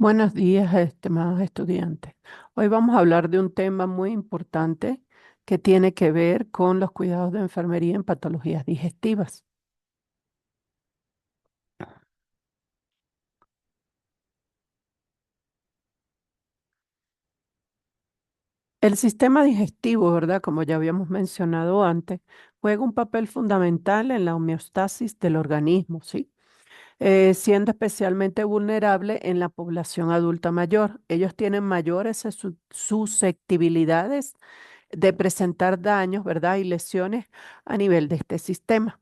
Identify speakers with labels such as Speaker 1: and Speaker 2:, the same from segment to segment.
Speaker 1: Buenos días, estimados estudiantes. Hoy vamos a hablar de un tema muy importante que tiene que ver con los cuidados de enfermería en patologías digestivas. El sistema digestivo, ¿verdad? Como ya habíamos mencionado antes, juega un papel fundamental en la homeostasis del organismo, ¿sí? Siendo especialmente vulnerable en la población adulta mayor. Ellos tienen mayores susceptibilidades de presentar daños, ¿verdad? Y lesiones a nivel de este sistema.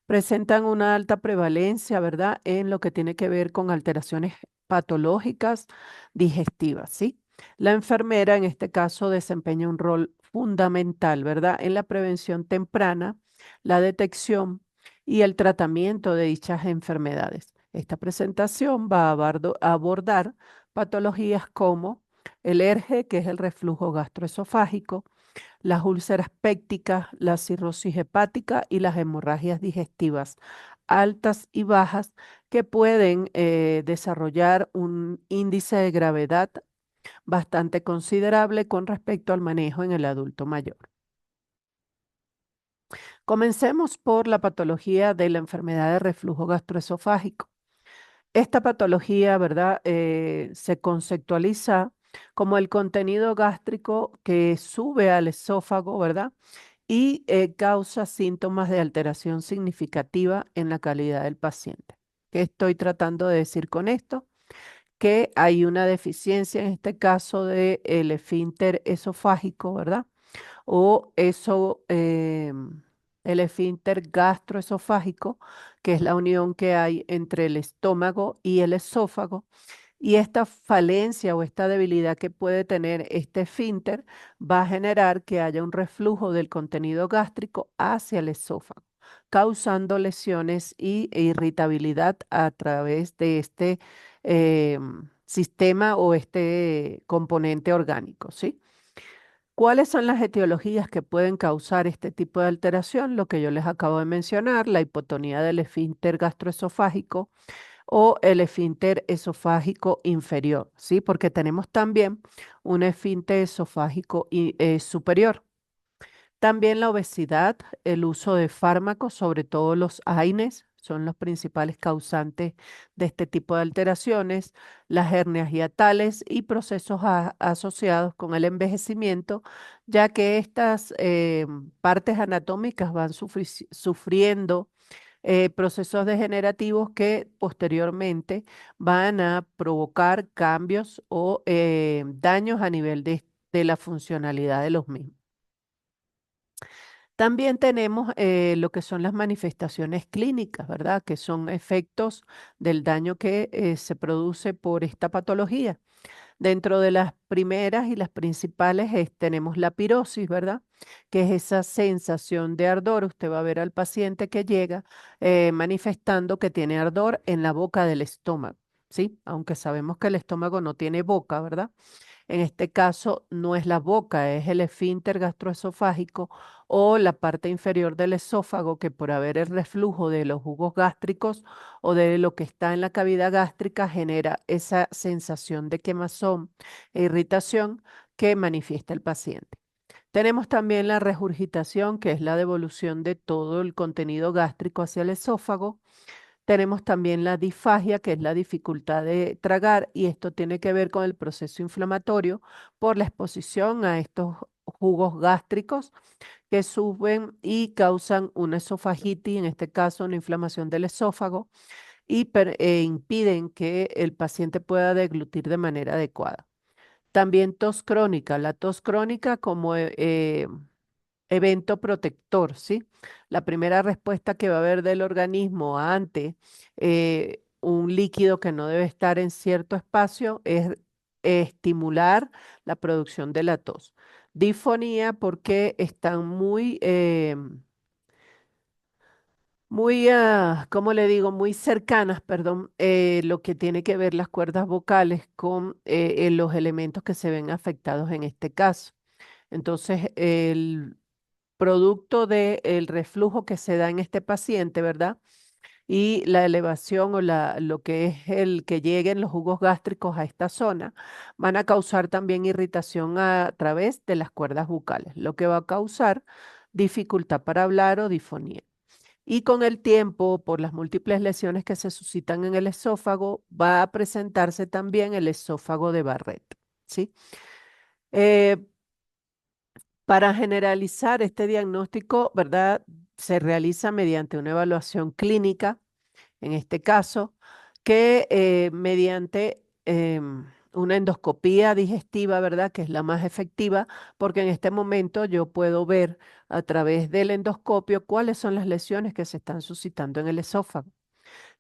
Speaker 1: Presentan una alta prevalencia, ¿verdad? En lo que tiene que ver con alteraciones patológicas digestivas, ¿sí? La enfermera en este caso desempeña un rol fundamental, ¿verdad? En la prevención temprana, la detección y el tratamiento de dichas enfermedades. Esta presentación va a abordar patologías como el ERGE, que es el reflujo gastroesofágico, las úlceras pépticas, la cirrosis hepática y las hemorragias digestivas altas y bajas que pueden desarrollar un índice de gravedad bastante considerable con respecto al manejo en el adulto mayor. Comencemos por la patología de la enfermedad de reflujo gastroesofágico. Esta patología, ¿verdad? Se conceptualiza como el contenido gástrico que sube al esófago, ¿verdad? Y causa síntomas de alteración significativa en la calidad del paciente. ¿Qué estoy tratando de decir con esto? Que hay una deficiencia en este caso del esfínter esofágico, ¿verdad? O el esfínter gastroesofágico, que es la unión que hay entre el estómago y el esófago. Y esta falencia o esta debilidad que puede tener este esfínter va a generar que haya un reflujo del contenido gástrico hacia el esófago, causando lesiones e irritabilidad a través de este sistema o este componente orgánico, ¿sí? ¿Cuáles son las etiologías que pueden causar este tipo de alteración? Lo que yo les acabo de mencionar, la hipotonía del esfínter gastroesofágico o el esfínter esofágico inferior, ¿sí? Porque tenemos también un esfínter esofágico superior. También la obesidad, el uso de fármacos, sobre todo los AINES, son los principales causantes de este tipo de alteraciones, las hernias hiatales y procesos asociados con el envejecimiento, ya que estas partes anatómicas van sufriendo procesos degenerativos que posteriormente van a provocar cambios o daños a nivel de la funcionalidad de los mismos. También tenemos lo que son las manifestaciones clínicas, ¿verdad? Que son efectos del daño que se produce por esta patología. Dentro de las primeras y las principales tenemos la pirosis, ¿verdad? Que es esa sensación de ardor. Usted va a ver al paciente que llega manifestando que tiene ardor en la boca del estómago, ¿sí? Aunque sabemos que el estómago no tiene boca, ¿verdad? En este caso no es la boca, es el esfínter gastroesofágico o la parte inferior del esófago que por haber el reflujo de los jugos gástricos o de lo que está en la cavidad gástrica genera esa sensación de quemazón e irritación que manifiesta el paciente. Tenemos también la regurgitación, que es la devolución de todo el contenido gástrico hacia el esófago. Tenemos también la disfagia, que es la dificultad de tragar, y esto tiene que ver con el proceso inflamatorio por la exposición a estos jugos gástricos que suben y causan una esofagitis, en este caso una inflamación del esófago, y impiden que el paciente pueda deglutir de manera adecuada. También tos crónica, la tos crónica como evento protector, ¿sí? La primera respuesta que va a haber del organismo ante un líquido que no debe estar en cierto espacio es estimular la producción de la tos. Disfonía porque están ¿cómo le digo? Muy cercanas, perdón, lo que tiene que ver las cuerdas vocales con los elementos que se ven afectados en este caso. Entonces, el producto del reflujo que se da en este paciente, ¿verdad? y la elevación o lo que es el que lleguen los jugos gástricos a esta zona van a causar también irritación a través de las cuerdas bucales, lo que va a causar dificultad para hablar o disfonía. Y con el tiempo, por las múltiples lesiones que se suscitan en el esófago, va a presentarse también el esófago de Barrett, ¿sí? Eh, para generalizar este diagnóstico, ¿verdad? Se realiza mediante una evaluación clínica, en este caso, que mediante una endoscopía digestiva, ¿verdad? Que es la más efectiva, porque en este momento yo puedo ver a través del endoscopio cuáles son las lesiones que se están suscitando en el esófago.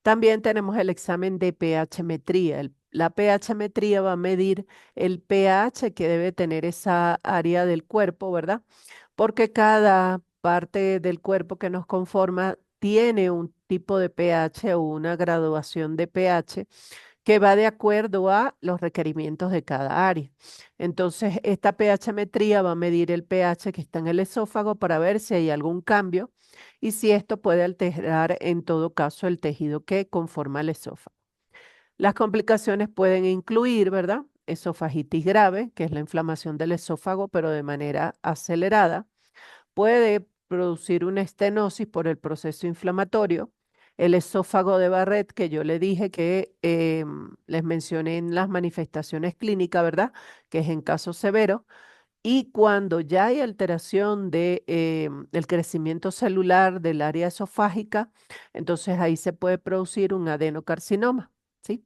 Speaker 1: También tenemos el examen de pH-metría. La pH-metría va a medir el pH que debe tener esa área del cuerpo, ¿verdad? Porque cada parte del cuerpo que nos conforma tiene un tipo de pH o una graduación de pH que va de acuerdo a los requerimientos de cada área. Entonces, esta pH-metría va a medir el pH que está en el esófago para ver si hay algún cambio y si esto puede alterar en todo caso el tejido que conforma el esófago. Las complicaciones pueden incluir, ¿verdad? Esofagitis grave, que es la inflamación del esófago, pero de manera acelerada. Puede producir una estenosis por el proceso inflamatorio. El esófago de Barrett, que yo le dije que les mencioné en las manifestaciones clínicas, ¿verdad? Que es en caso severo. Y cuando ya hay alteración del crecimiento celular del área esofágica, entonces ahí se puede producir un adenocarcinoma, ¿sí?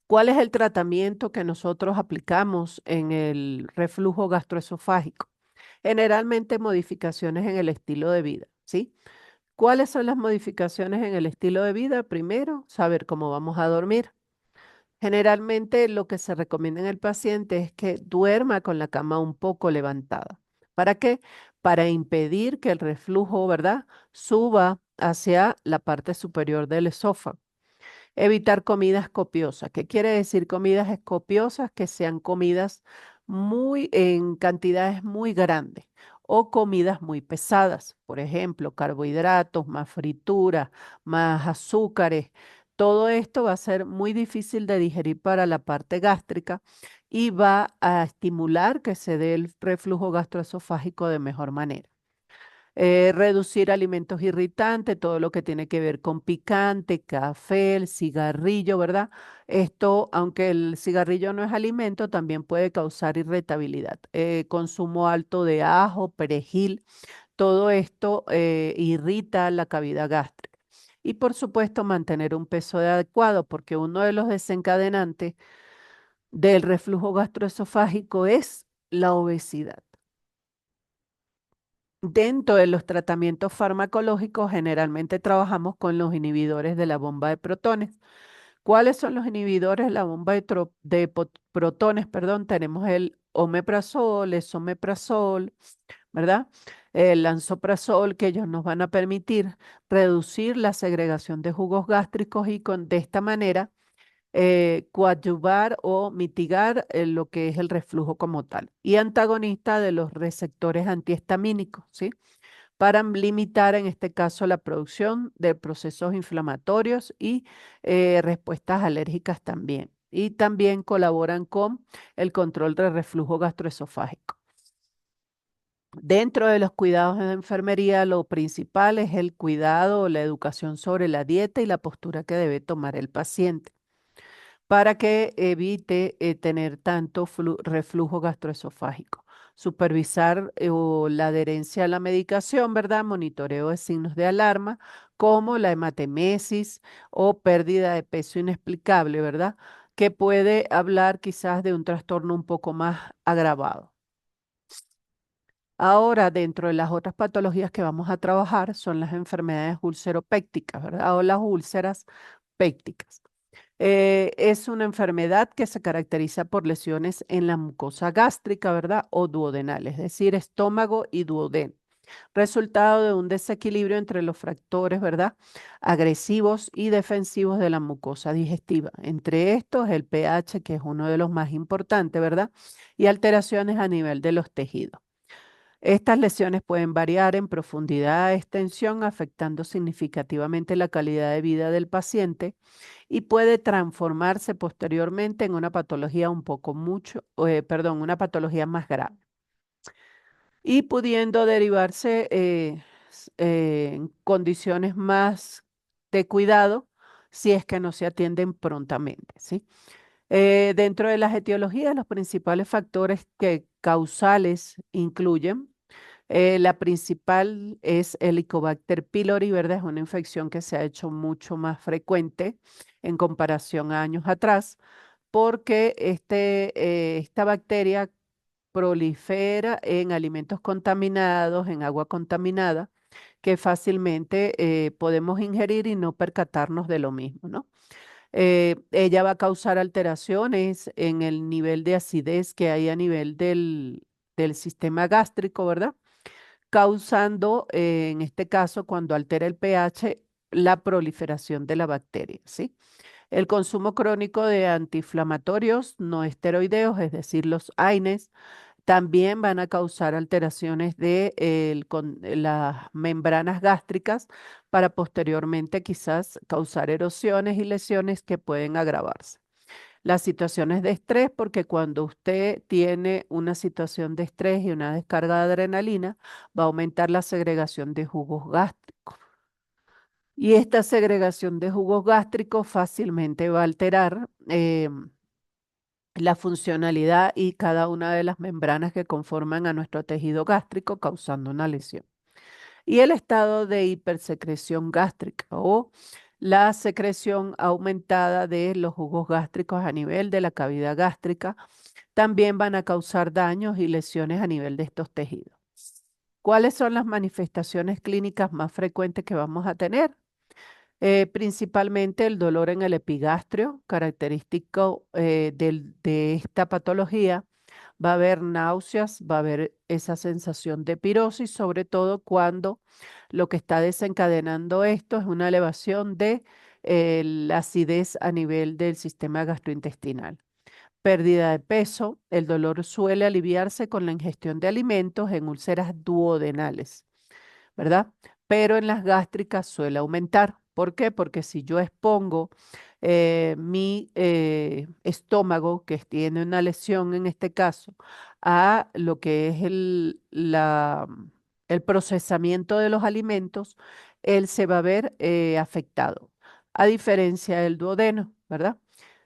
Speaker 1: ¿Cuál es el tratamiento que nosotros aplicamos en el reflujo gastroesofágico? Generalmente modificaciones en el estilo de vida, ¿sí? ¿Cuáles son las modificaciones en el estilo de vida? Primero, saber cómo vamos a dormir. Generalmente lo que se recomienda en el paciente es que duerma con la cama un poco levantada. ¿Para qué? Para impedir que el reflujo, ¿verdad?, suba hacia la parte superior del esófago. Evitar comidas copiosas. ¿Qué quiere decir comidas copiosas? Que sean comidas muy en cantidades muy grandes o comidas muy pesadas. Por ejemplo, carbohidratos, más frituras, más azúcares. Todo esto va a ser muy difícil de digerir para la parte gástrica y va a estimular que se dé el reflujo gastroesofágico de mejor manera. Reducir alimentos irritantes, todo lo que tiene que ver con picante, café, el cigarrillo, ¿verdad? Esto, aunque el cigarrillo no es alimento, también puede causar irritabilidad. Consumo alto de ajo, perejil, todo esto irrita la cavidad gástrica. Y por supuesto, mantener un peso adecuado, porque uno de los desencadenantes del reflujo gastroesofágico es la obesidad. Dentro de los tratamientos farmacológicos, generalmente trabajamos con los inhibidores de la bomba de protones. ¿Cuáles son los inhibidores de la bomba de protones? Perdón, tenemos el omeprazol, esomeprazol, ¿verdad? El lansoprazol, que ellos nos van a permitir reducir la segregación de jugos gástricos y de esta manera coadyuvar o mitigar lo que es el reflujo como tal. Y antagonista de los receptores antihistamínicos, ¿sí? Para limitar en este caso la producción de procesos inflamatorios y respuestas alérgicas también. Y también colaboran con el control del reflujo gastroesofágico. Dentro de los cuidados en enfermería, lo principal es el cuidado o la educación sobre la dieta y la postura que debe tomar el paciente para que evite tener tanto reflujo gastroesofágico. Supervisar o la adherencia a la medicación, ¿verdad? Monitoreo de signos de alarma, como la hematemesis o pérdida de peso inexplicable, ¿verdad? Que puede hablar quizás de un trastorno un poco más agravado. Ahora, dentro de las otras patologías que vamos a trabajar son las enfermedades ulceropécticas, ¿verdad? O las úlceras pépticas. Es una enfermedad que se caracteriza por lesiones en la mucosa gástrica, ¿verdad? O duodenal, es decir, estómago y duodeno, resultado de un desequilibrio entre los factores, ¿verdad? Agresivos y defensivos de la mucosa digestiva. Entre estos, el pH, que es uno de los más importantes, ¿verdad? Y alteraciones a nivel de los tejidos. Estas lesiones pueden variar en profundidad e extensión, afectando significativamente la calidad de vida del paciente y puede transformarse posteriormente en una patología una patología más grave y pudiendo derivarse en condiciones más de cuidado si es que no se atienden prontamente, ¿sí? Dentro de las etiologías, los principales factores causales incluyen la principal es Helicobacter pylori, ¿verdad? Es una infección que se ha hecho mucho más frecuente en comparación a años atrás, porque esta bacteria prolifera en alimentos contaminados, en agua contaminada, que fácilmente podemos ingerir y no percatarnos de lo mismo, ¿no? Ella va a causar alteraciones en el nivel de acidez que hay a nivel del sistema gástrico, ¿verdad? Causando, en este caso, cuando altera el pH, la proliferación de la bacteria, ¿sí? El consumo crónico de antiinflamatorios no esteroideos, es decir, los AINES, también van a causar alteraciones de las membranas gástricas para posteriormente quizás causar erosiones y lesiones que pueden agravarse. Las situaciones de estrés, porque cuando usted tiene una situación de estrés y una descarga de adrenalina, va a aumentar la segregación de jugos gástricos. Y esta segregación de jugos gástricos fácilmente va a alterar la funcionalidad y cada una de las membranas que conforman a nuestro tejido gástrico, causando una lesión. Y el estado de hipersecreción gástrica o la secreción aumentada de los jugos gástricos a nivel de la cavidad gástrica también van a causar daños y lesiones a nivel de estos tejidos. ¿Cuáles son las manifestaciones clínicas más frecuentes que vamos a tener? Principalmente el dolor en el epigastrio, característico de esta patología. Va a haber náuseas, va a haber esa sensación de pirosis, sobre todo cuando lo que está desencadenando esto es una elevación de la acidez a nivel del sistema gastrointestinal. Pérdida de peso, el dolor suele aliviarse con la ingestión de alimentos en úlceras duodenales, ¿verdad? Pero en las gástricas suele aumentar. ¿Por qué? Porque si yo expongo mi estómago, que tiene una lesión en este caso, a lo que es el procesamiento de los alimentos, él se va a ver afectado, a diferencia del duodeno, ¿verdad?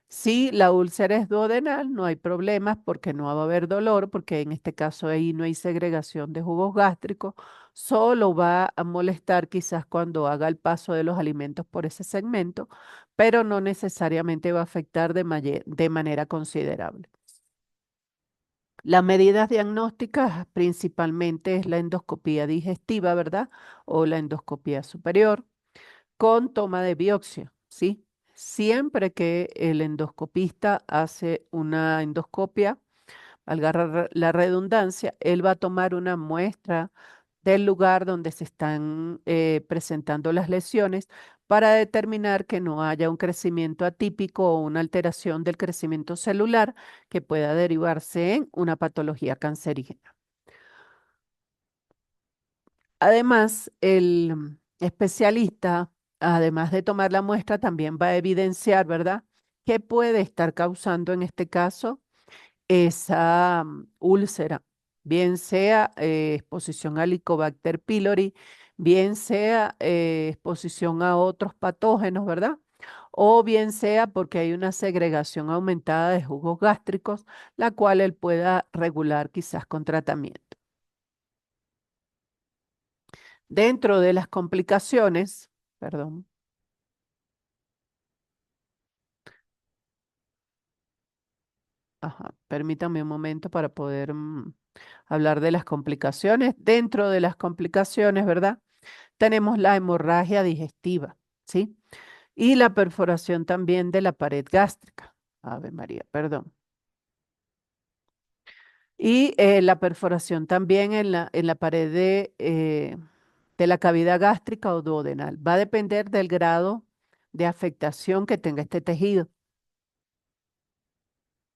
Speaker 1: Si la úlcera es duodenal, no hay problemas porque no va a haber dolor, porque en este caso ahí no hay segregación de jugos gástricos, solo va a molestar quizás cuando haga el paso de los alimentos por ese segmento, pero no necesariamente va a afectar de manera considerable. Las medidas diagnósticas principalmente es la endoscopía digestiva, ¿verdad? O la endoscopía superior con toma de biopsia, ¿sí? Siempre que el endoscopista hace una endoscopia, valga la redundancia, él va a tomar una muestra del lugar donde se están presentando las lesiones para determinar que no haya un crecimiento atípico o una alteración del crecimiento celular que pueda derivarse en una patología cancerígena. Además, el especialista, además de tomar la muestra, también va a evidenciar, ¿verdad?, qué puede estar causando en este caso esa úlcera, bien sea exposición a Helicobacter pylori, bien sea exposición a otros patógenos, ¿verdad? O bien sea porque hay una segregación aumentada de jugos gástricos, la cual él pueda regular quizás con tratamiento. Dentro de las complicaciones, perdón, ajá, permítame un momento para poder hablar de las complicaciones. Dentro de las complicaciones, ¿verdad? Tenemos la hemorragia digestiva, ¿sí? Y la perforación también de la pared gástrica. Ave María, perdón. Y la perforación también en la pared de la cavidad gástrica o duodenal. Va a depender del grado de afectación que tenga este tejido.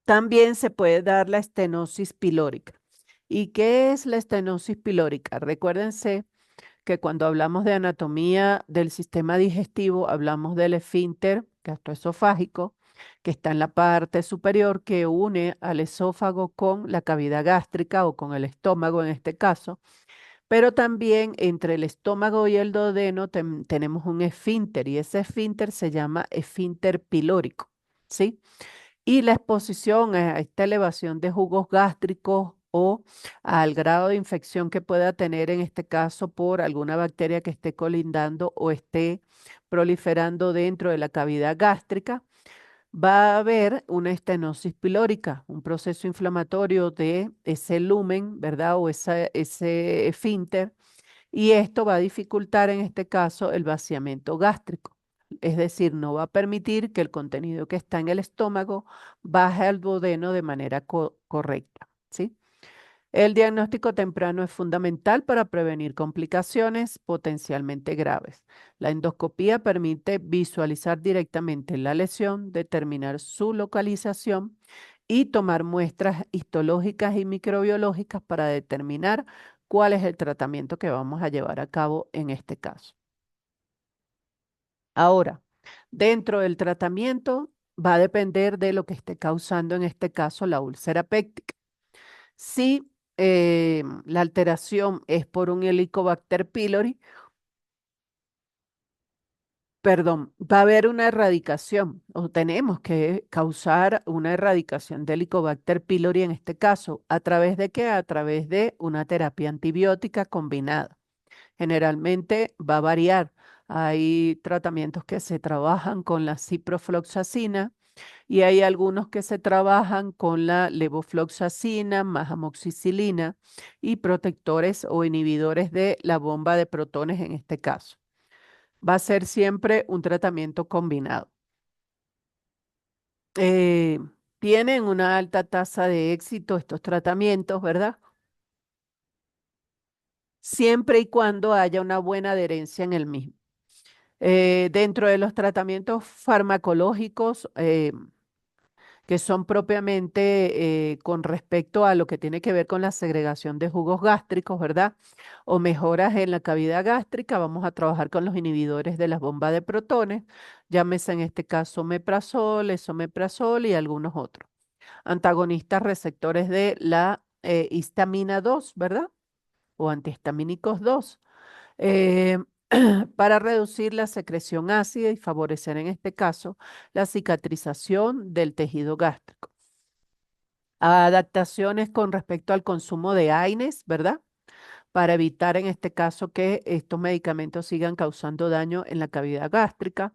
Speaker 1: También se puede dar la estenosis pilórica. ¿Y qué es la estenosis pilórica? Recuérdense que cuando hablamos de anatomía del sistema digestivo, hablamos del esfínter gastroesofágico, que está en la parte superior que une al esófago con la cavidad gástrica o con el estómago en este caso, pero también entre el estómago y el duodeno tenemos un esfínter y ese esfínter se llama esfínter pilórico, ¿sí? Y la exposición a esta elevación de jugos gástricos o al grado de infección que pueda tener en este caso por alguna bacteria que esté colindando o esté proliferando dentro de la cavidad gástrica, va a haber una estenosis pilórica, un proceso inflamatorio de ese lumen, ¿verdad? O ese esfínter, y esto va a dificultar en este caso el vaciamiento gástrico. Es decir, no va a permitir que el contenido que está en el estómago baje al duodeno de manera correcta, ¿sí? El diagnóstico temprano es fundamental para prevenir complicaciones potencialmente graves. La endoscopía permite visualizar directamente la lesión, determinar su localización y tomar muestras histológicas y microbiológicas para determinar cuál es el tratamiento que vamos a llevar a cabo en este caso. Ahora, dentro del tratamiento va a depender de lo que esté causando en este caso la úlcera péptica. Si la alteración es por un Helicobacter pylori, perdón, va a haber una erradicación o tenemos que causar una erradicación de Helicobacter pylori en este caso. ¿A través de qué? A través de una terapia antibiótica combinada. Generalmente va a variar. Hay tratamientos que se trabajan con la ciprofloxacina y hay algunos que se trabajan con la levofloxacina más amoxicilina y protectores o inhibidores de la bomba de protones en este caso. Va a ser siempre un tratamiento combinado. Eh, Tienen una alta tasa de éxito estos tratamientos, ¿verdad? Siempre y cuando haya una buena adherencia en el mismo. Dentro de los tratamientos farmacológicos, que son propiamente con respecto a lo que tiene que ver con la segregación de jugos gástricos, ¿verdad? O mejoras en la cavidad gástrica, vamos a trabajar con los inhibidores de las bombas de protones, llámese en este caso omeprazol, esomeprazol y algunos otros. Antagonistas receptores de la histamina 2, ¿verdad? O antihistamínicos 2 eh, para reducir la secreción ácida y favorecer en este caso la cicatrización del tejido gástrico. Adaptaciones con respecto al consumo de AINES, ¿verdad? Para evitar en este caso que estos medicamentos sigan causando daño en la cavidad gástrica.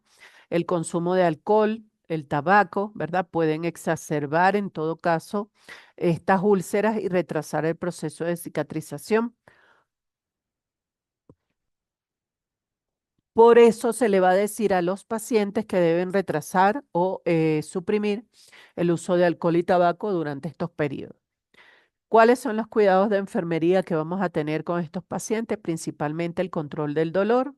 Speaker 1: El consumo de alcohol, el tabaco, ¿verdad? Pueden exacerbar en todo caso estas úlceras y retrasar el proceso de cicatrización. Por eso se le va a decir a los pacientes que deben retrasar o suprimir el uso de alcohol y tabaco durante estos periodos. ¿Cuáles son los cuidados de enfermería que vamos a tener con estos pacientes? Principalmente el control del dolor,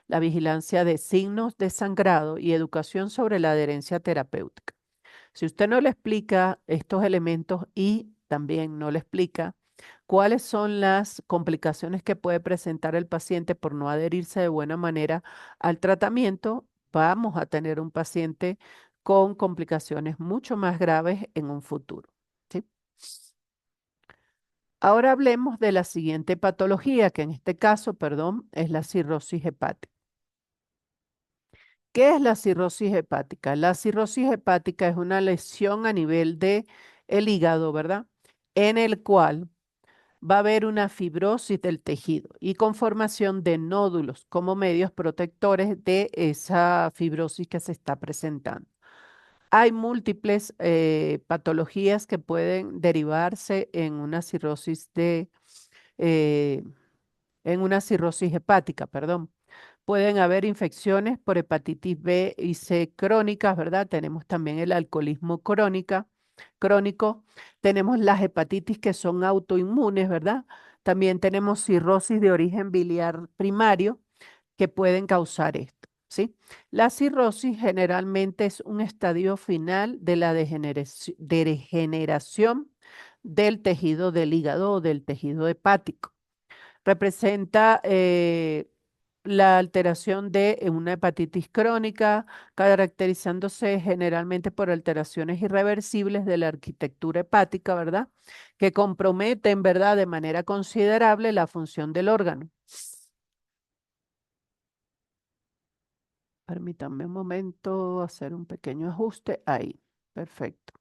Speaker 1: la vigilancia de signos de sangrado y educación sobre la adherencia terapéutica. Si usted no le explica estos elementos y también no le explica cuáles son las complicaciones que puede presentar el paciente por no adherirse de buena manera al tratamiento, vamos a tener un paciente con complicaciones mucho más graves en un futuro. ¿Sí? Ahora hablemos de la siguiente patología, que en este caso, perdón, es la cirrosis hepática. ¿Qué es la cirrosis hepática? La cirrosis hepática es una lesión a nivel de el hígado, ¿verdad? En el cual va a haber una fibrosis del tejido y conformación de nódulos como medios protectores de esa fibrosis que se está presentando. Hay múltiples patologías que pueden derivarse eh, en una cirrosis hepática, perdón. Pueden haber infecciones por hepatitis B y C crónicas, ¿verdad? Tenemos también el alcoholismo crónico. Tenemos las hepatitis que son autoinmunes, ¿verdad? También tenemos cirrosis de origen biliar primario que pueden causar esto, ¿sí? La cirrosis generalmente es un estadio final de la degeneración del tejido del hígado o del tejido hepático. Representa la alteración de una hepatitis crónica, caracterizándose generalmente por alteraciones irreversibles de la arquitectura hepática, ¿verdad? Que comprometen, ¿verdad?, de manera considerable la función del órgano. Permítanme un momento hacer un pequeño ajuste ahí. Perfecto.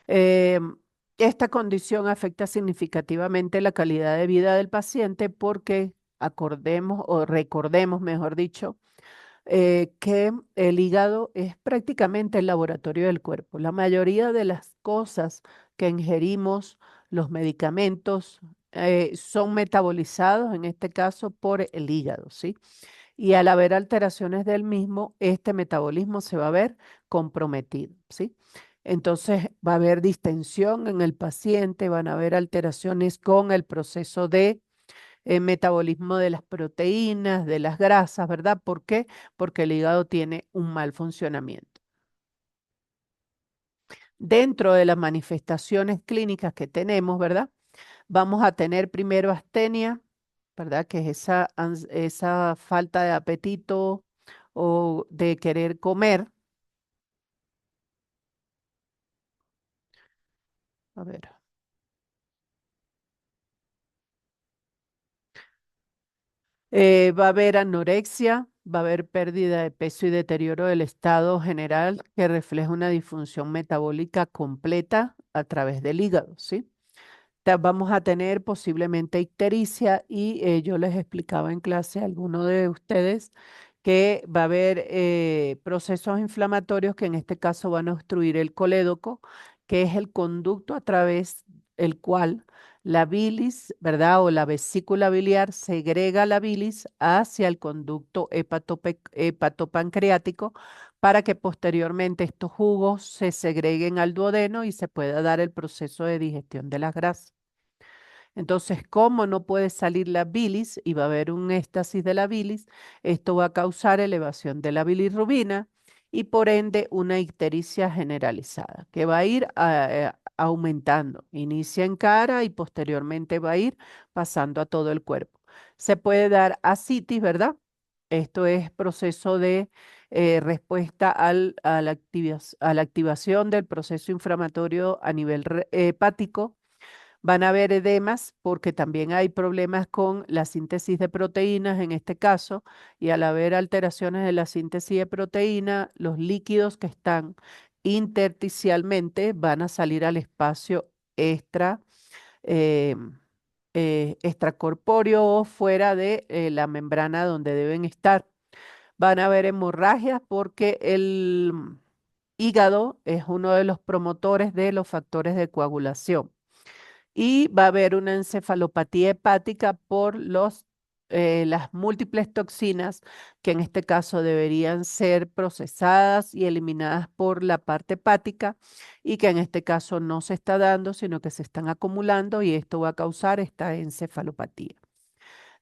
Speaker 1: Em, Esta condición afecta significativamente la calidad de vida del paciente porque acordemos o recordemos, mejor dicho, que el hígado es prácticamente el laboratorio del cuerpo. La mayoría de las cosas que ingerimos, los medicamentos, son metabolizados, en este caso, por el hígado, ¿sí? Y al haber alteraciones del mismo, este metabolismo se va a ver comprometido, ¿sí? Entonces va a haber distensión en el paciente, van a haber alteraciones con el proceso de metabolismo de las proteínas, de las grasas, ¿verdad? ¿Por qué? Porque el hígado tiene un mal funcionamiento. Dentro de las manifestaciones clínicas que tenemos, ¿verdad? Vamos a tener primero astenia, ¿verdad? Que es esa falta de apetito o de querer comer. A ver. Va a haber anorexia, va a haber pérdida de peso y deterioro del estado general que refleja una disfunción metabólica completa a través del hígado, ¿sí? Vamos a tener posiblemente ictericia y yo les explicaba en clase a alguno de ustedes que va a haber procesos inflamatorios que en este caso van a obstruir el colédoco, que es el conducto a través el cual la bilis, ¿verdad? O la vesícula biliar segrega la bilis hacia el conducto hepatopancreático para que posteriormente estos jugos se segreguen al duodeno y se pueda dar el proceso de digestión de las grasas. Entonces, como no puede salir la bilis y va a haber un éstasis de la bilis, esto va a causar elevación de la bilirrubina y por ende una ictericia generalizada que va a ir aumentando. Inicia en cara y posteriormente va a ir pasando a todo el cuerpo. Se puede dar ascitis, ¿verdad? Esto es proceso de respuesta a la activación del proceso inflamatorio a nivel hepático. Van a haber edemas porque también hay problemas con la síntesis de proteínas en este caso, y al haber alteraciones de la síntesis de proteína, los líquidos que están intersticialmente van a salir al espacio extra, eh, extracorpóreo o fuera de la membrana donde deben estar. Van a haber hemorragias porque el hígado es uno de los promotores de los factores de coagulación y va a haber una encefalopatía hepática por las múltiples toxinas que en este caso deberían ser procesadas y eliminadas por la parte hepática y que en este caso no se está dando, sino que se están acumulando y esto va a causar esta encefalopatía.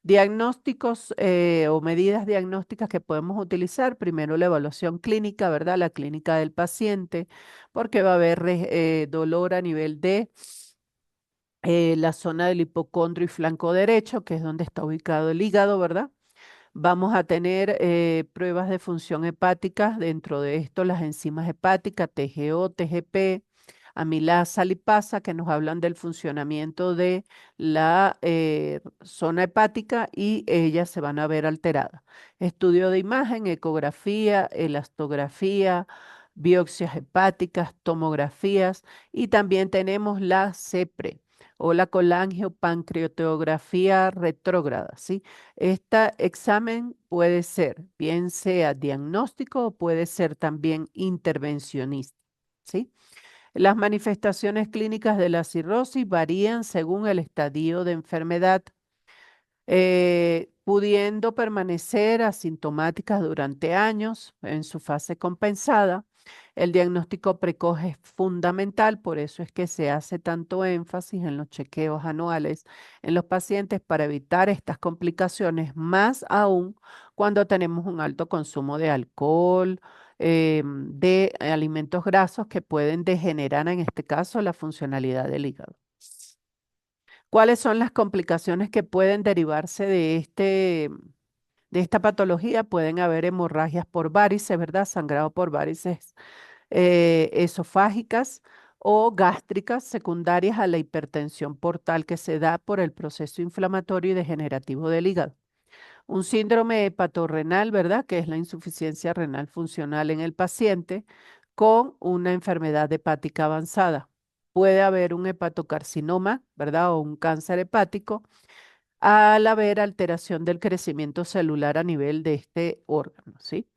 Speaker 1: Diagnósticos o medidas diagnósticas que podemos utilizar. Primero la evaluación clínica, ¿verdad? La clínica del paciente, porque va a haber dolor a nivel de la zona del hipocondrio y flanco derecho, que es donde está ubicado el hígado, ¿verdad? Vamos a tener pruebas de función hepática, dentro de esto las enzimas hepáticas, TGO, TGP, amilasa, lipasa, que nos hablan del funcionamiento de la zona hepática y ellas se van a ver alteradas. Estudio de imagen, ecografía, elastografía, biopsias hepáticas, tomografías y también tenemos la CEPRE o la colangiopancreatografía retrógrada, ¿sí? Este examen puede ser, bien sea diagnóstico o puede ser también intervencionista, ¿sí? Las manifestaciones clínicas de la cirrosis varían según el estadio de enfermedad. pudiendo permanecer asintomáticas durante años en su fase compensada. El diagnóstico precoz es fundamental, por eso es que se hace tanto énfasis en los chequeos anuales en los pacientes para evitar estas complicaciones, más aún cuando tenemos un alto consumo de alcohol, de alimentos grasos que pueden degenerar en este caso la funcionalidad del hígado. ¿Cuáles son las complicaciones que pueden derivarse de esta patología? Pueden haber hemorragias por varices, ¿verdad? Sangrado por varices esofágicas o gástricas secundarias a la hipertensión portal que se da por el proceso inflamatorio y degenerativo del hígado. Un síndrome hepatorrenal, ¿verdad? Que es la insuficiencia renal funcional en el paciente con una enfermedad hepática avanzada. Puede haber un hepatocarcinoma, ¿verdad? O un cáncer hepático al haber alteración del crecimiento celular a nivel de este órgano, ¿sí?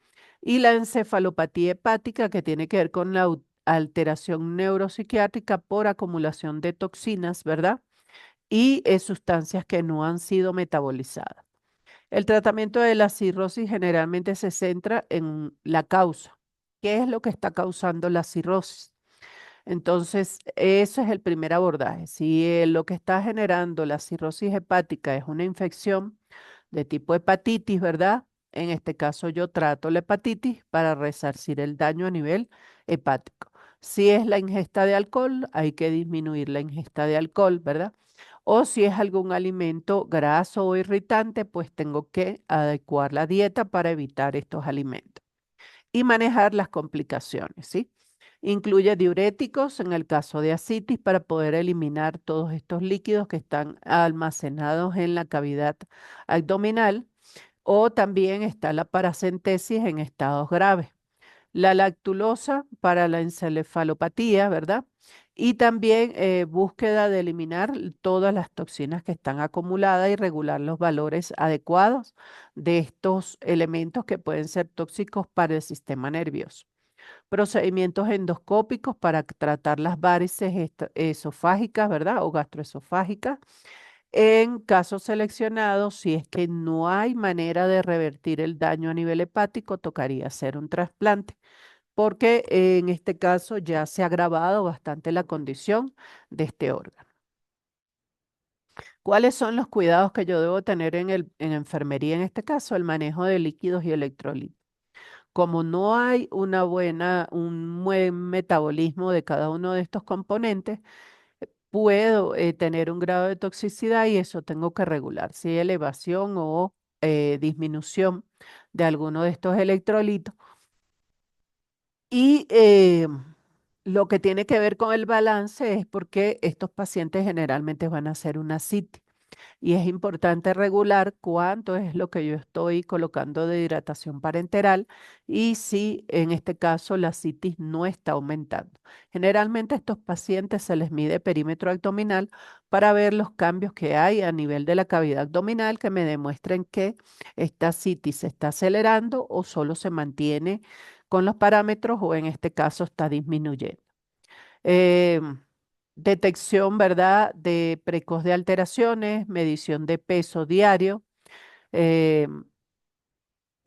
Speaker 1: Y la encefalopatía hepática que tiene que ver con la alteración neuropsiquiátrica por acumulación de toxinas, ¿verdad? Y sustancias que no han sido metabolizadas. El tratamiento de la cirrosis generalmente se centra en la causa. ¿Qué es lo que está causando la cirrosis? Entonces, eso es el primer abordaje. Si lo que está generando la cirrosis hepática es una infección de tipo hepatitis, ¿verdad? En este caso yo trato la hepatitis para resarcir el daño a nivel hepático. Si es la ingesta de alcohol, hay que disminuir la ingesta de alcohol, ¿verdad? O si es algún alimento graso o irritante, pues tengo que adecuar la dieta para evitar estos alimentos y manejar las complicaciones, ¿sí? Incluye diuréticos en el caso de ascitis para poder eliminar todos estos líquidos que están almacenados en la cavidad abdominal, o también está la paracentesis en estados graves. La lactulosa para la encefalopatía, ¿verdad? Y también búsqueda de eliminar todas las toxinas que están acumuladas y regular los valores adecuados de estos elementos que pueden ser tóxicos para el sistema nervioso. Procedimientos endoscópicos para tratar las varices esofágicas, ¿verdad? O gastroesofágicas. En casos seleccionados, si es que no hay manera de revertir el daño a nivel hepático, tocaría hacer un trasplante, porque en este caso ya se ha agravado bastante la condición de este órgano. ¿Cuáles son los cuidados que yo debo tener en enfermería en este caso? El manejo de líquidos y electrolitos. Como no hay un buen metabolismo de cada uno de estos componentes, puedo tener un grado de toxicidad y eso tengo que regular, si hay elevación o disminución de alguno de estos electrolitos. Y lo que tiene que ver con el balance es porque estos pacientes generalmente van a hacer una CIT y es importante regular cuánto es lo que yo estoy colocando de hidratación parenteral y si en este caso la citis no está aumentando. Generalmente a estos pacientes se les mide perímetro abdominal para ver los cambios que hay a nivel de la cavidad abdominal que me demuestren que esta citis se está acelerando o solo se mantiene con los parámetros o en este caso está disminuyendo. Detección, ¿verdad?, de precoz de alteraciones, medición de peso diario. eh,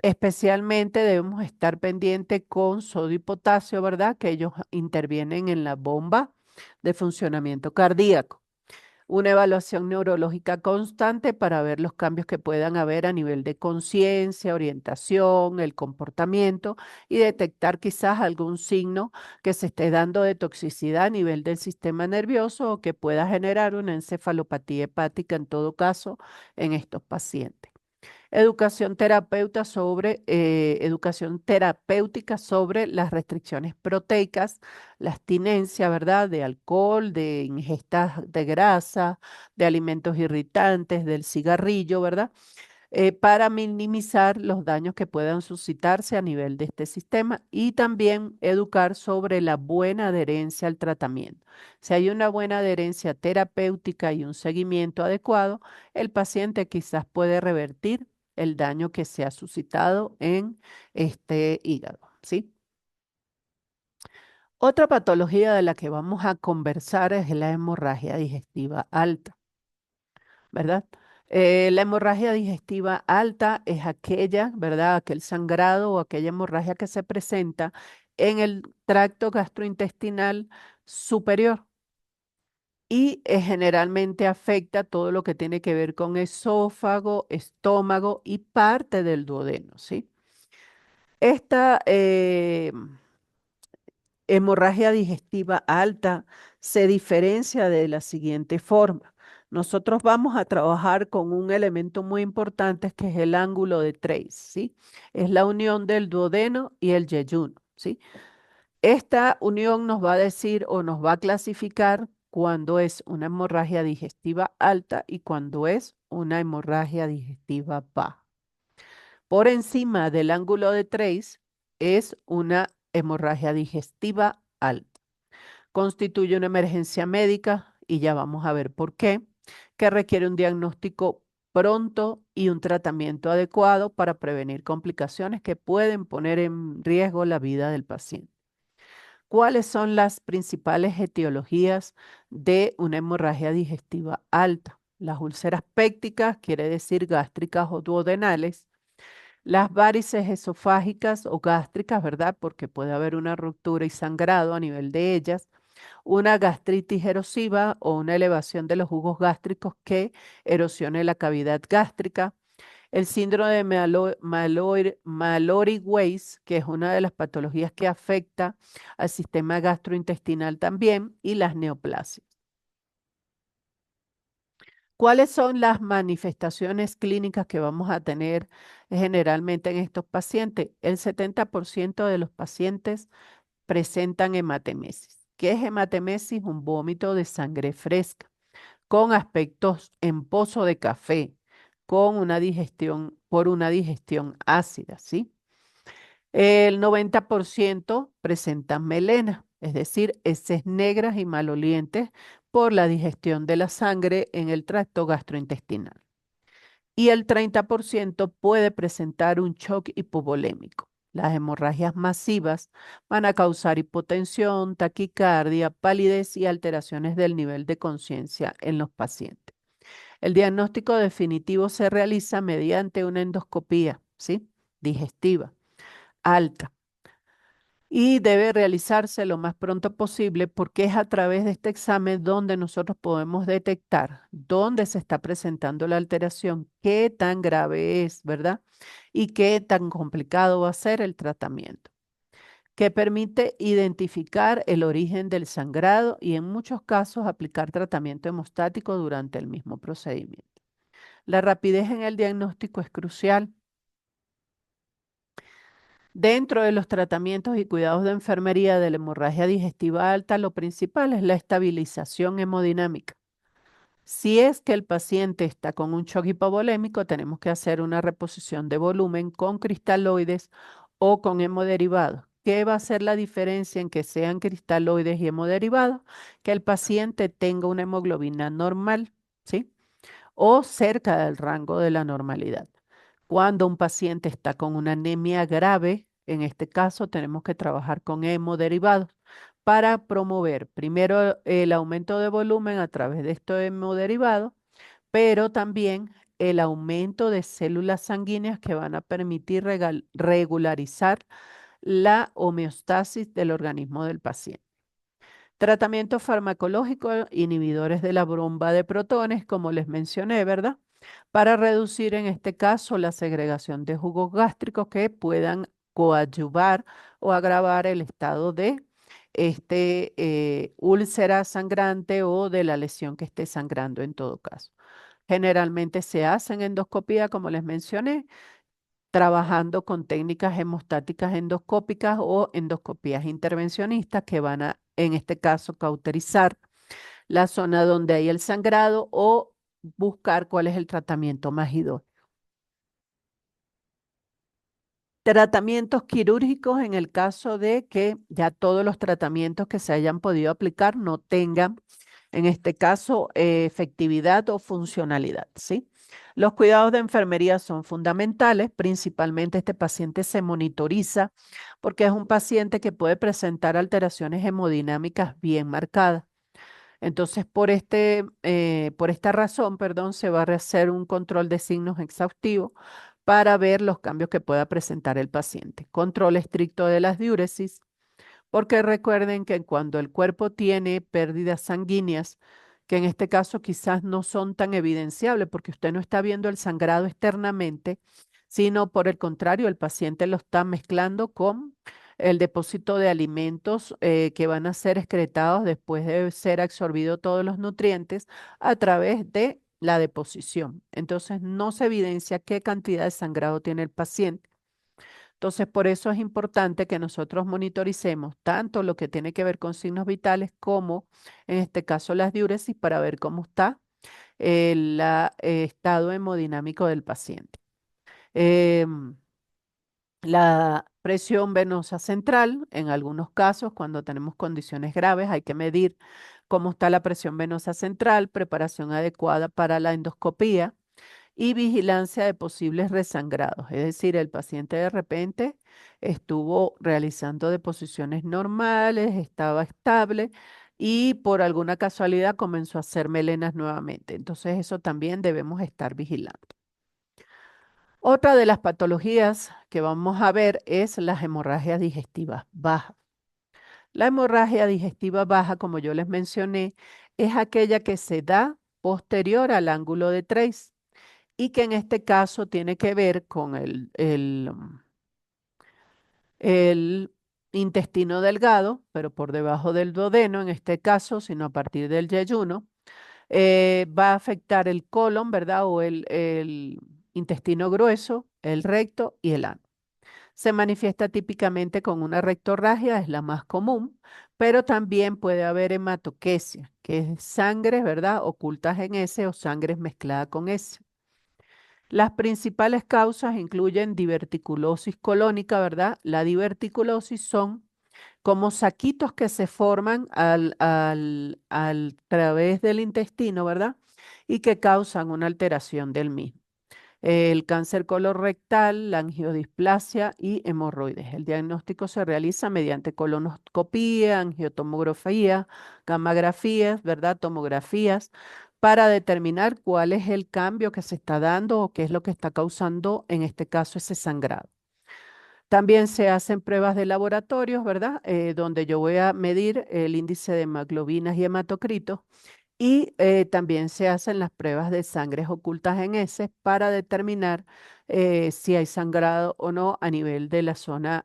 Speaker 1: Especialmente debemos estar pendientes con sodio y potasio, ¿verdad?, que ellos intervienen en la bomba de funcionamiento cardíaco. Una evaluación neurológica constante para ver los cambios que puedan haber a nivel de conciencia, orientación, el comportamiento y detectar quizás algún signo que se esté dando de toxicidad a nivel del sistema nervioso o que pueda generar una encefalopatía hepática en todo caso en estos pacientes. Educación terapéutica sobre las restricciones proteicas, la abstinencia, ¿verdad? De alcohol, de ingestas de grasa, de alimentos irritantes, del cigarrillo, ¿verdad? Para minimizar los daños que puedan suscitarse a nivel de este sistema y también educar sobre la buena adherencia al tratamiento. Si hay una buena adherencia terapéutica y un seguimiento adecuado, el paciente quizás puede revertir el daño que se ha suscitado en este hígado, ¿sí? Otra patología de la que vamos a conversar es la hemorragia digestiva alta, ¿verdad? La hemorragia digestiva alta es aquella, ¿verdad? Aquel sangrado o aquella hemorragia que se presenta en el tracto gastrointestinal superior y generalmente afecta todo lo que tiene que ver con esófago, estómago y parte del duodeno, ¿sí? Esta hemorragia digestiva alta se diferencia de la siguiente forma. Nosotros vamos a trabajar con un elemento muy importante que es el ángulo de Trace, ¿sí? Es la unión del duodeno y el yeyuno, ¿sí? Esta unión nos va a decir o nos va a clasificar cuando es una hemorragia digestiva alta y cuando es una hemorragia digestiva baja. Por encima del ángulo de Trace es una hemorragia digestiva alta. Constituye una emergencia médica y ya vamos a ver por qué, que requiere un diagnóstico pronto y un tratamiento adecuado para prevenir complicaciones que pueden poner en riesgo la vida del paciente. ¿Cuáles son las principales etiologías de una hemorragia digestiva alta? Las úlceras pépticas, quiere decir gástricas o duodenales, las varices esofágicas o gástricas, ¿verdad? Porque puede haber una ruptura y sangrado a nivel de ellas, una gastritis erosiva o una elevación de los jugos gástricos que erosione la cavidad gástrica, el síndrome de Mallory-Weiss, que es una de las patologías que afecta al sistema gastrointestinal también, y las neoplasias. ¿Cuáles son las manifestaciones clínicas que vamos a tener generalmente en estos pacientes? El 70% de los pacientes presentan hematemesis. ¿Qué es hematemesis? Un vómito de sangre fresca, con aspectos en pozo de café, con una digestión, por una digestión ácida, ¿sí? El 90% presentan melena, es decir, heces negras y malolientes por la digestión de la sangre en el tracto gastrointestinal. Y el 30% puede presentar un shock hipovolémico. Las hemorragias masivas van a causar hipotensión, taquicardia, palidez y alteraciones del nivel de conciencia en los pacientes. El diagnóstico definitivo se realiza mediante una endoscopía, ¿sí? Digestiva alta y debe realizarse lo más pronto posible porque es a través de este examen donde nosotros podemos detectar dónde se está presentando la alteración, qué tan grave es, ¿verdad? Y qué tan complicado va a ser el tratamiento, que permite identificar el origen del sangrado y en muchos casos aplicar tratamiento hemostático durante el mismo procedimiento. La rapidez en el diagnóstico es crucial. Dentro de los tratamientos y cuidados de enfermería de la hemorragia digestiva alta, lo principal es la estabilización hemodinámica. Si es que el paciente está con un shock hipovolémico, tenemos que hacer una reposición de volumen con cristaloides o con hemoderivados. ¿Qué va a ser la diferencia en que sean cristaloides y hemoderivados? Que el paciente tenga una hemoglobina normal, ¿sí? O cerca del rango de la normalidad. Cuando un paciente está con una anemia grave, en este caso tenemos que trabajar con hemoderivados para promover primero el aumento de volumen a través de estos hemoderivados, pero también el aumento de células sanguíneas que van a permitir regularizar la homeostasis del organismo del paciente. Tratamiento farmacológico, inhibidores de la bomba de protones, como les mencioné, ¿verdad? Para reducir en este caso la segregación de jugos gástricos que puedan coadyuvar o agravar el estado de úlcera sangrante o de la lesión que esté sangrando en todo caso. Generalmente se hacen endoscopía, como les mencioné, trabajando con técnicas hemostáticas endoscópicas o endoscopías intervencionistas que van a, en este caso, cauterizar la zona donde hay el sangrado o buscar cuál es el tratamiento más idóneo. Tratamientos quirúrgicos en el caso de que ya todos los tratamientos que se hayan podido aplicar no tengan, en este caso, efectividad o funcionalidad, ¿sí? Los cuidados de enfermería son fundamentales, principalmente este paciente se monitoriza porque es un paciente que puede presentar alteraciones hemodinámicas bien marcadas. Entonces, por esta razón, perdón, se va a hacer un control de signos exhaustivo para ver los cambios que pueda presentar el paciente. Control estricto de las diuresis, porque recuerden que cuando el cuerpo tiene pérdidas sanguíneas, que en este caso quizás no son tan evidenciables porque usted no está viendo el sangrado externamente, sino por el contrario, el paciente lo está mezclando con el depósito de alimentos que van a ser excretados después de ser absorbidos todos los nutrientes a través de la deposición. Entonces no se evidencia qué cantidad de sangrado tiene el paciente. Entonces, por eso es importante que nosotros monitoricemos tanto lo que tiene que ver con signos vitales como, en este caso, las diuresis para ver cómo está el estado hemodinámico del paciente. Em, la presión venosa central, en algunos casos, cuando tenemos condiciones graves, hay que medir cómo está la presión venosa central, preparación adecuada para la endoscopía y vigilancia de posibles resangrados. Es decir, el paciente de repente estuvo realizando deposiciones normales, estaba estable y por alguna casualidad comenzó a hacer melenas nuevamente. Entonces eso también debemos estar vigilando. Otra de las patologías que vamos a ver es las hemorragias digestivas bajas. La hemorragia digestiva baja, como yo les mencioné, es aquella que se da posterior al ángulo de Trace y que en este caso tiene que ver con el intestino delgado, pero por debajo del duodeno, en este caso, sino a partir del yeyuno, va a afectar el colon, ¿verdad? O el intestino grueso, el recto y el ano. Se manifiesta típicamente con una rectorragia, es la más común, pero también puede haber hematoquesia, que es sangre, ¿verdad? Ocultas en S o sangre mezclada con S. Las principales causas incluyen diverticulosis colónica, ¿verdad? La diverticulosis son como saquitos que se forman al través del intestino, ¿verdad? Y que causan una alteración del mismo. El cáncer colorectal, la angiodisplasia y hemorroides. El diagnóstico se realiza mediante colonoscopía, angiotomografía, gammagrafías, ¿verdad? Tomografías, para determinar cuál es el cambio que se está dando o qué es lo que está causando, en este caso, ese sangrado. También se hacen pruebas de laboratorios, ¿verdad? Donde yo voy a medir el índice de hemoglobinas y hematocritos y también se hacen las pruebas de sangres ocultas en heces para determinar si hay sangrado o no a nivel de la zona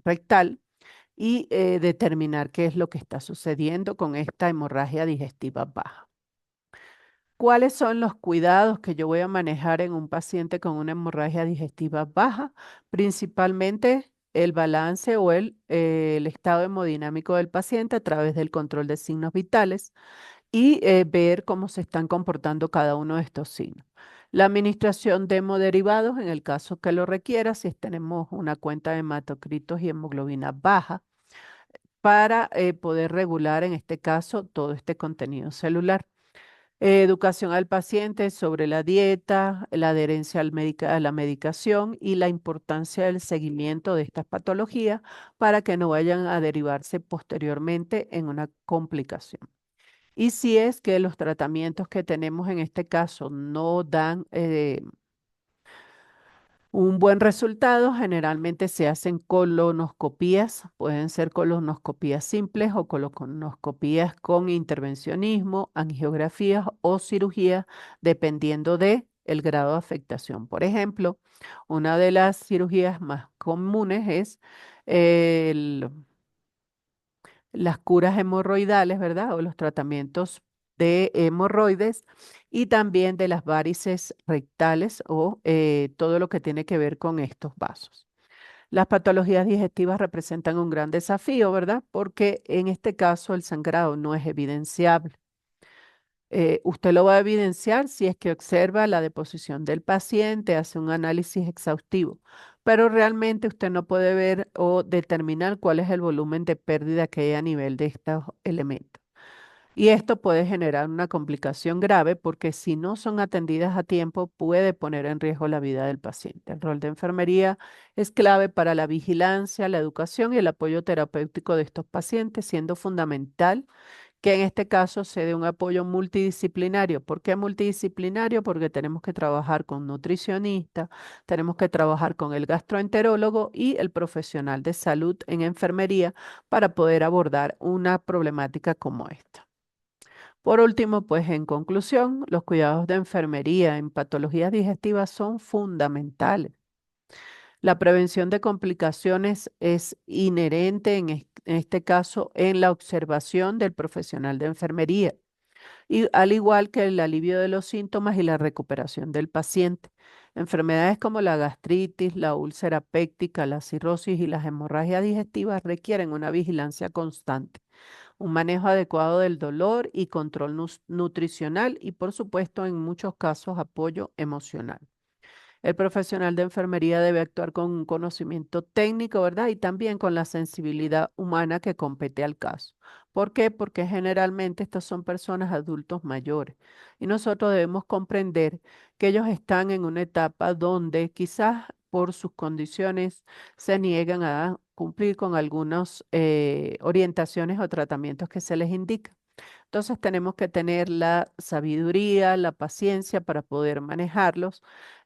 Speaker 1: rectal y determinar qué es lo que está sucediendo con esta hemorragia digestiva baja. ¿Cuáles son los cuidados que yo voy a manejar en un paciente con una hemorragia digestiva baja? Principalmente el balance o el estado hemodinámico del paciente a través del control de signos vitales y ver cómo se están comportando cada uno de estos signos. La administración de hemoderivados, en el caso que lo requiera, si tenemos una cuenta de hematocritos y hemoglobina baja, para poder regular, en este caso, todo este contenido celular. Educación al paciente sobre la dieta, la adherencia a la medicación y la importancia del seguimiento de estas patologías para que no vayan a derivarse posteriormente en una complicación. Y si es que los tratamientos que tenemos en este caso no dan un buen resultado, generalmente se hacen colonoscopías, pueden ser colonoscopías simples o colonoscopías con intervencionismo, angiografías o cirugías, dependiendo de el grado de afectación. Por ejemplo, una de las cirugías más comunes es el las curas hemorroidales, ¿verdad? O los tratamientos de hemorroides y también de las varices rectales o todo lo que tiene que ver con estos vasos. Las patologías digestivas representan un gran desafío, ¿verdad? Porque en este caso el sangrado no es evidenciable. Usted lo va a evidenciar si es que observa la deposición del paciente, hace un análisis exhaustivo, pero realmente usted no puede ver o determinar cuál es el volumen de pérdida que hay a nivel de estos elementos. Y esto puede generar una complicación grave porque si no son atendidas a tiempo puede poner en riesgo la vida del paciente. El rol de enfermería es clave para la vigilancia, la educación y el apoyo terapéutico de estos pacientes, siendo fundamental que en este caso se dé un apoyo multidisciplinario. ¿Por qué multidisciplinario? Porque tenemos que trabajar con nutricionistas, tenemos que trabajar con el gastroenterólogo y el profesional de salud en enfermería para poder abordar una problemática como esta. Por último, pues en conclusión, los cuidados de enfermería en patologías digestivas son fundamentales. La prevención de complicaciones es inherente en este caso en la observación del profesional de enfermería y al igual que el alivio de los síntomas y la recuperación del paciente. Enfermedades como la gastritis, la úlcera péptica, la cirrosis y las hemorragias digestivas requieren una vigilancia constante, un manejo adecuado del dolor y control nutricional y, por supuesto, en muchos casos, apoyo emocional. El profesional de enfermería debe actuar con un conocimiento técnico, ¿verdad? Y también con la sensibilidad humana que compete al caso. ¿Por qué? Porque generalmente estas son personas adultos mayores y nosotros debemos comprender que ellos están en una etapa donde quizás por sus condiciones se niegan a cumplir con algunas orientaciones o tratamientos que se les indican. Entonces tenemos que tener la sabiduría, la paciencia para poder manejarlos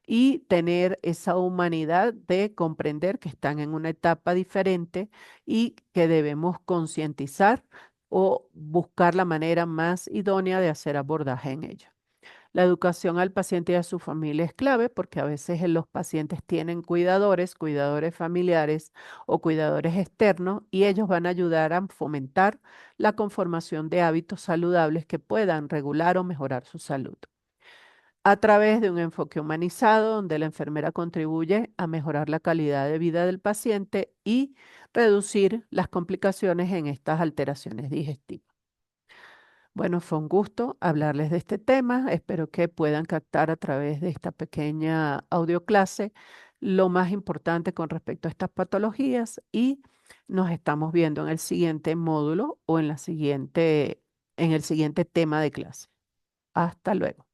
Speaker 1: y tener esa humanidad de comprender que están en una etapa diferente y que debemos concientizar o buscar la manera más idónea de hacer abordaje en ello. La educación al paciente y a su familia es clave porque a veces los pacientes tienen cuidadores, cuidadores familiares o cuidadores externos y ellos van a ayudar a fomentar la conformación de hábitos saludables que puedan regular o mejorar su salud. A través de un enfoque humanizado donde la enfermera contribuye a mejorar la calidad de vida del paciente y reducir las complicaciones en estas alteraciones digestivas. Bueno, fue un gusto hablarles de este tema. Espero que puedan captar a través de esta pequeña audioclase lo más importante con respecto a estas patologías y nos estamos viendo en el siguiente módulo o en el siguiente tema de clase. Hasta luego.